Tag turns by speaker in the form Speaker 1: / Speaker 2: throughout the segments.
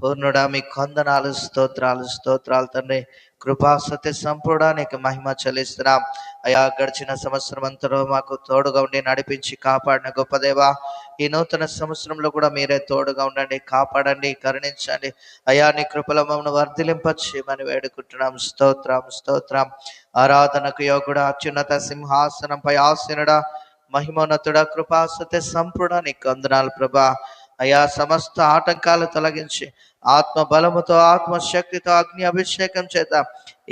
Speaker 1: పూర్ణుడా మీకు వందనాలు, స్తోత్రాలు స్తోత్రాలు తండ్రి. కృపా సత్య సంపూర్ణానికి మహిమ చెల్లిస్తున్నాం అయా. గడిచిన సంవత్సరం అంతలో మాకు తోడుగా ఉండి నడిపించి కాపాడిన గొప్ప దేవా, ఈ నూతన సంవత్సరంలో కూడా మీరే తోడుగా ఉండండి, కాపాడండి, కరుణించండి అయా. నీ కృపలో మమ్మల్ని వర్ధిలింపచేయమని వేడుకుంటున్నాం. స్తోత్రం స్తోత్రం. ఆరాధనకు యోగుడా, అత్యున్నత సింహాసనంపై ఆసీనుడా, మహిమోన్నతుడా, కృపా సత్య సంపూర్ణానికి వందనాలు ప్రభా. అయా సమస్త ఆటంకాలు తొలగించి ఆత్మ బలముతో ఆత్మశక్తితో అగ్ని అభిషేకం చేత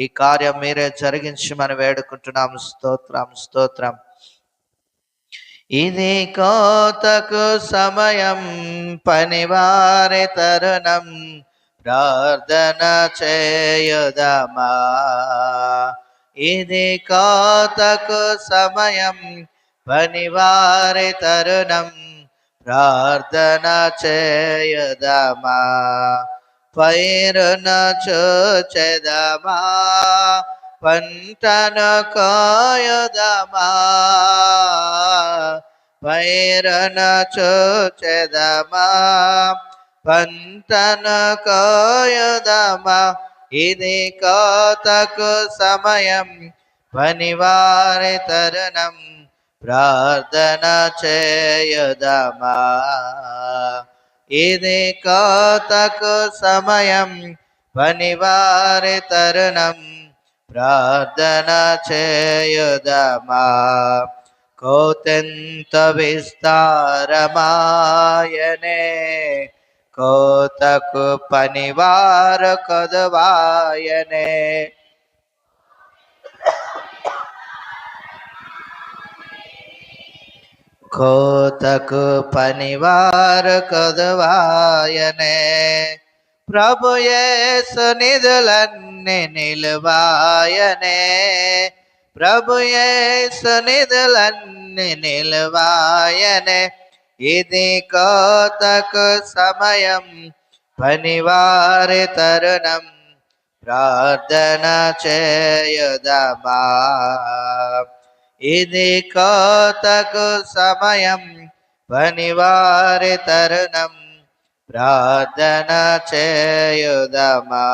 Speaker 1: ఈ కార్యం మీరే జరిగించి మనం వేడుకుంటున్నాం. స్తోత్రం స్తోత్రం. ఇది కోతకు సమయం, పనివారి తరుణం, ప్రార్థన చేయుదమా. ఇది కోతకు సమయం, పనివారి తరుణం, ప్రార్థన చేయుదమా. పైరును చూచెదమా, పంటను కోయుదమా. పైరును చూచెదమా, పంటను కోయుదమా. ఇది కోతకు సమయం, పనివారి తరుణం, ప్రార్థన చేయుదమా. ఇది కోతకు సమయం, పనివారి తరుణం, ప్రార్థన చేయుదమా. కోతెంత విస్తారమాయనే, కోతకు పనివారు కొదువాయనే. కోతకు పనివారు కొదువాయనే. ప్రభు యేసు నిధులన్నీ నిలువాయనే. ప్రభు యేసు నిధులన్నీ నిలువాయనే. ఇది కోతకు సమయం, పనివారి తరుణం, ప్రార్థన చేయుదమా. ఇది కోతకు సమయం, పనివారి తరుణం, ప్రార్థన చేయుదమా.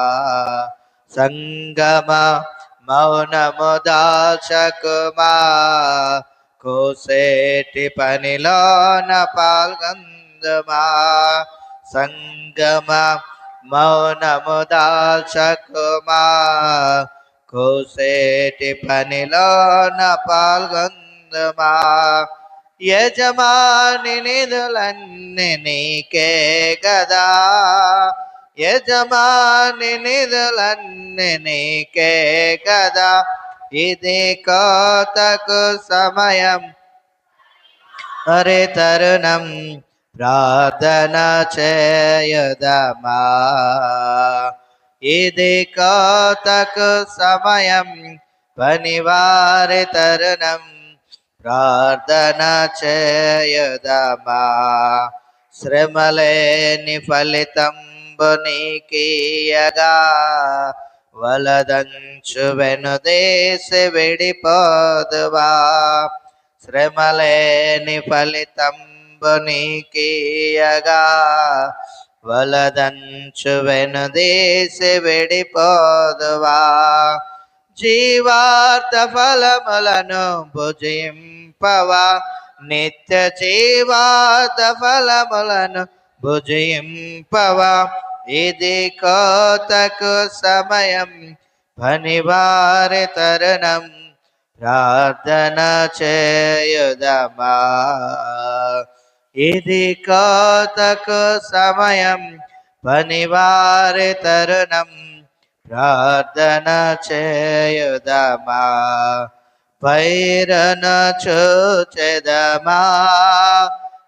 Speaker 1: సంగమ మౌనము దాల్చకుమా, కోసేటి పనిలోన పాల్గొందుమా. సంగమ మౌనము దాల్చకుమా, కోసేటి పనిలోన పాల్గొందుమా. యజమాని నిధులన్నీ నీకే గదా, యజమాని నిధులన్నీ నీకే గదా. ఇది కోతకు సమయం, అరే తరుణం, ప్రార్థన చేయుదమా. ఇది కోతకు సమయం, పనివారి తరుణం, ప్రార్థన చేయుదమా. శ్రమలేని ఫలితంబు నీకీయగా, వలదంచు వెనుదేసి విడిపోదువా. శ్రమలేని ఫలితంబు నీకీయగా, వలదంచు వెనుదేసి విడిపోదువా. జీవార్థ ఫలములను భుజింపవా, నిత్య జీవార్థ ఫలములను భుజింపవా. ఇది కోతకు సమయం, పనివారి తరుణం, ప్రార్థన చేయుదమా. ఇది కోతకు సమయం, పనివారి తరుణం, ప్రార్థన చేయుదమా. పైరును చూచెదమా,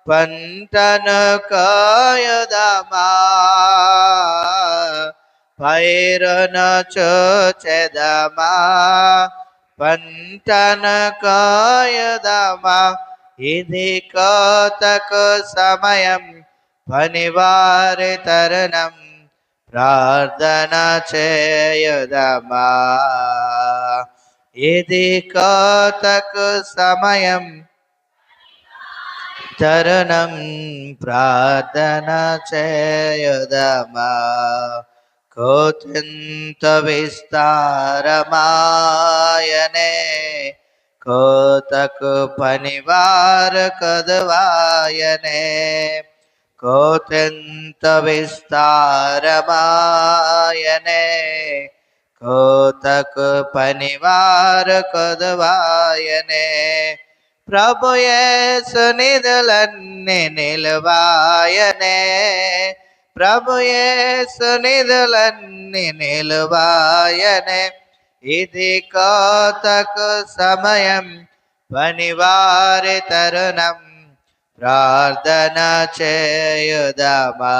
Speaker 1: పంటను కోయుదమా. పైరును చూచెదమా, పంటను కోయుదమా. ఇది కోతకు సమయం, పనివారి తరుణం, ప్రార్థన చేయుదమా. ఇది కోతకు సమయం, తరుణం ప్రార్థన చేయుదమా కోతింత విస్తారమాయనే కోతకు పనివార కదువాయనే కోతింత విస్తారమాయనే కోతకు పనివార కదువాయనే ప్రభు యేసు నిధులన్నీ నిలువాయనే ప్రభు యేసు నిధులన్నీ నిలువాయనే ఇది కోతకు సమయం పనివారి తరుణం ప్రార్థన చేయుదమా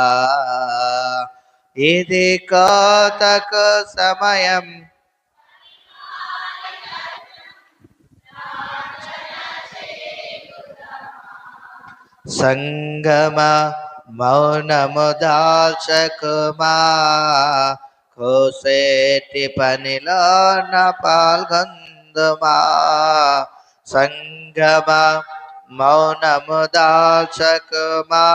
Speaker 1: ఇది కోతకు సమయం సంగమ మౌనము దాల్చకుమా కోసేటి పనిలోన పాల్గొందుమా సంగమ మౌనము దాల్చకుమా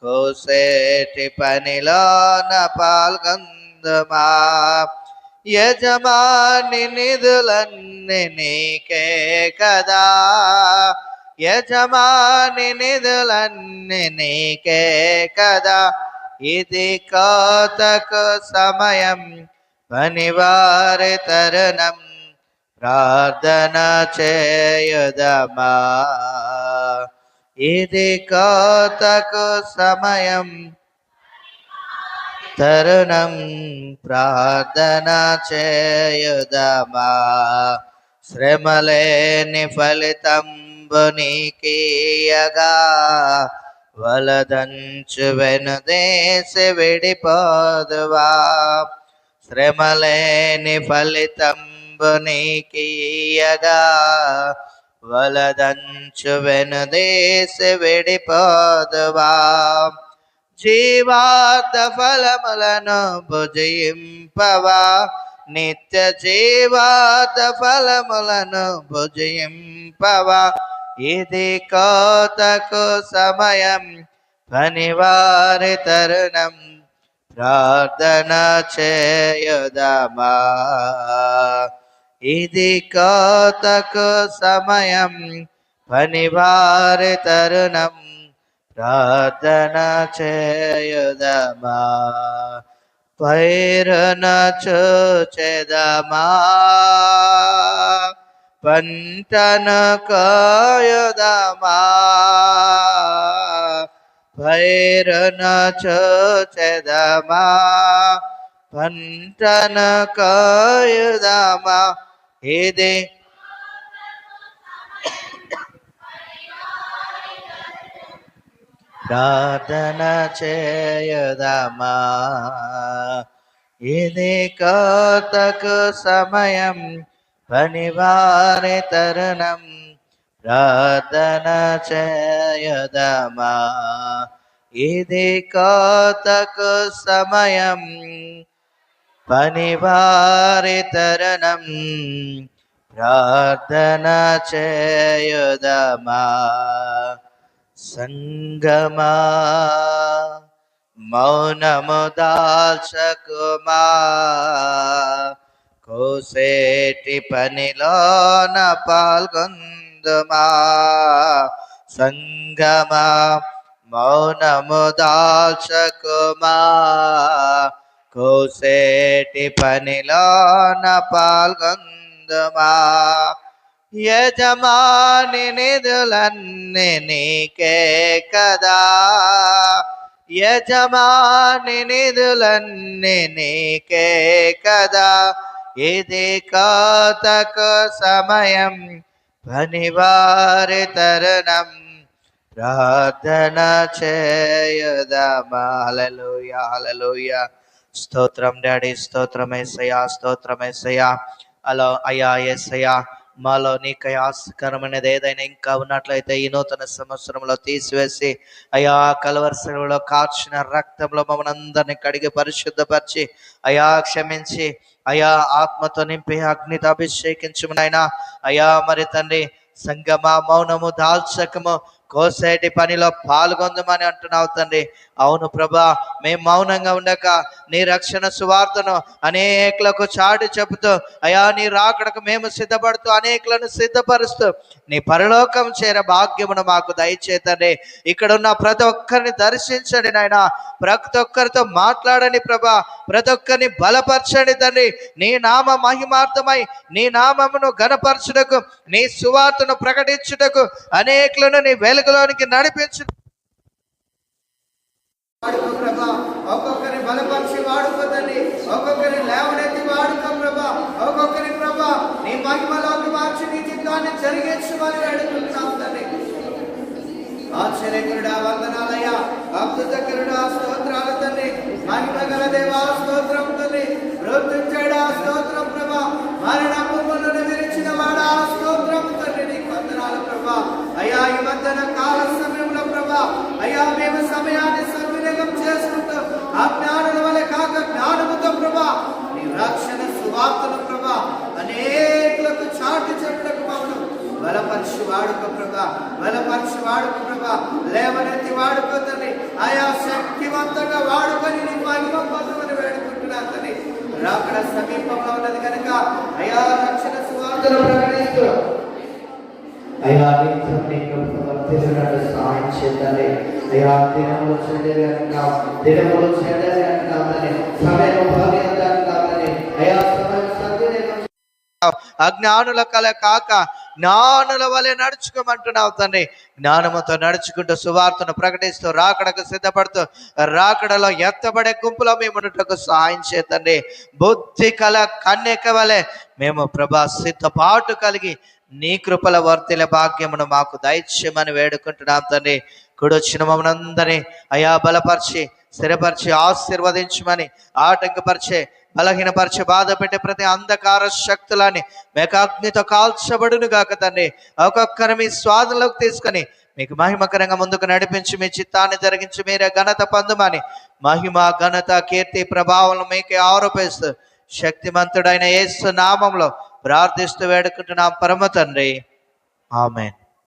Speaker 1: కోసేటి పనిలోన పాల్గొందుమా యజమాని నిధులన్నీ నీకే కదా యజమాని నిధులన్నీ నీకే కదా ఇది కోతకు సమయం పనివారి తరుణం ప్రార్థన చేయుదమా ఇది కోతకు సమయం తరుణం ప్రార్థన చేయుదమా శ్రమలేని ఫలితం నీకీయగా వలదంచు వెనుదేసి విడిపోదువా శ్రమలేని ఫలితంబు నీకీయగా వలదంచు వెనుదేసి విడిపోదువా జీవార్థ ఫలములను భుజింపవా నిత్య జీవార్థ ఫలములను భుజింపవా ఇది కోతకు సమయం పనివారి తరుణం ప్రార్థన చేయుదమా ఇది కోతకు సమయం పనివారి తరుణం ప్రార్థన చేయుదమా పైరున చూచెదమా పంటను కోయుదమా పైరును చూచెదమా పంటను కోయుదమా ఇది ప్రార్థన చేయుదమా ఇది కోతకు సమయం పనివారి తరుణం ప్రార్థన చేయుదమా ఇది కోతకు సమయం పనివారి తరుణం ప్రార్థన చేయుదమా సంగమా మౌనము దాల్చకుమా కోసేటి పనిలోన పాల్గొందుమా సంగమా మౌనము దాల్చకుమా కోసేటి పనిలోన పాల్గొందుమా యజమాని నిధులన్నీ నీకే కదా యజమాని నిధులన్నీ నీకే కదా ఇది కోతకు సమయం పనివారి తరుణం ప్రార్థన చేయుదమా హల్లెలూయా హల్లెలూయా స్తోత్రం డాడీ స్తోత్రం యేసయ్యా స్తోత్రం యేసయ్యా అలా అయ్యా యేసయ్యా మాలో నీకు ఆస్కరమైనది ఏదైనా ఇంకా ఉన్నట్లయితే ఈ నూతన సంవత్సరంలో తీసివేసి అయా కలవరసలో కార్చిన రక్తంలో మమ్మల్ని అందరినీ కడిగి పరిశుద్ధపరిచి అయా క్షమించి అయా ఆత్మతో నింపి అగ్నితో అభిషేకించము నాయనా అయా మరి తండ్రి సంగమా మౌనము దాల్చకము కోసేటి పనిలో పాల్గొందమని అంటున్నావు తండ్రి. అవును ప్రభా, మేము మౌనంగా ఉండక నీ రక్షణ సువార్తను అనేకులకు చాటి చెబుతూ అయా నీ రాకడకు మేము సిద్ధపడుతూ అనేకులను సిద్ధపరుస్తూ నీ పరలోకం చేర భాగ్యమును మాకు దయచేతండి. ఇక్కడ ఉన్న ప్రతి ఒక్కరిని దర్శించండి నాయన, ప్రతి ఒక్కరితో మాట్లాడండి ప్రభా, ప్రతి ఒక్కరిని బలపరచండి తండ్రి. నీ నామ మహిమార్థమై నీ నామమును ఘనపరచుటకు, నీ సువార్తను ప్రకటించుటకు, అనేకులను నీ వెలుగులోనికి నడిపించు.
Speaker 2: ప్రభా ఒక్కొక్కరిని బలపరిచి వాడుకోదండి, ఒక్కొక్కరిని లేవనెత్తి వాడుకో ప్రభా, ఒక్కొక్కరి ప్రభా నీ మహిమలోకి మార్చి నీ చిత్తాన్ని జరిగించమని వేడుకుంటున్నాం తండ్రి. ఆశ్చర్యకరుడా వందనాలయ్యా, అద్భుతకరుడా స్తోత్రాలు తండ్రి. మహిమ గల దేవా స్తోత్రం తండ్రి. మృత్యుంజయుడా స్తోత్రం ప్రభా. మరణములను విరిచిన వాడా స్తోత్రం తండ్రి. నీకు వందనాలు ప్రభా. అయ్యా ఈ మధ్యన కాల సమయంలో ప్రభా అయ్యా మేము సమయాన్ని సద్వినియోగం చేసుకుంటూ అజ్ఞానుల వలె కాక జ్ఞానముతో ప్రభా నీ రక్షణ సువార్తను ప్రభా అనేకులకు చాటి చెప్పుటకు మమ్మల్ని బలపరిచి వాడుకో ప్రభా, బలపరిచి వాడుకో ప్రభా, లేవనెత్తి వాడుకో తండ్రి. ఆయా శక్తివంతంగా వాడుకొని నీ మహిమ పొందమని వేడుకుంటున్నాను తండ్రి. రాకడ సమీపంలో ఉన్నది కనుక అయా రక్షణ సువార్తను ప్రకటిస్తూ అయ్యా సహాయం చేద్దాలి. అయ్యా దినములు చెందేది దినములు చెందేది సమయం కాదని అయ్యా
Speaker 1: అజ్ఞానుల కల కాక జ్ఞానుల వలె నడుచుకోమంటున్నావు తండ్రి. జ్ఞానముతో నడుచుకుంటూ సువార్తను ప్రకటిస్తూ రాకడకు సిద్ధపడుతూ రాకడలో ఎత్తబడే గుంపులో మేము ఉన్నట్టుకు సహాయం చేతండి. బుద్ధి కల కన్యక వలె మేము ప్రభా సిద్ధపాటు కలిగి నీ కృపల వర్తిల భాగ్యమును మాకు దైత్యమని వేడుకుంటున్నాం తండ్రి. కూడొచ్చిన మమ్మల్ని అందరినీ అయా బలపరిచి స్థిరపరిచి ఆశీర్వదించమని, ఆటంకపరిచే బలహీనపరిచే బాధ పెట్టే ప్రతి అంధకార శక్తులని మేకాగ్నితో కాల్చబడును గాక తండ్రి. ఒక్కొక్కరు మీ స్వాధీనంలోకి తీసుకొని మీకు మహిమకరంగా ముందుకు నడిపించి మీ చిత్తాన్ని జరిగించి మీరే ఘనత పొందమని, మహిమ ఘనత కీర్తి ప్రభావం మీకే ఆరోపిస్తూ శక్తిమంతుడైన యేసు నామంలో ప్రార్థిస్తూ వేడుకుంటున్నాం పరమ తండ్రి. ఆమేన్.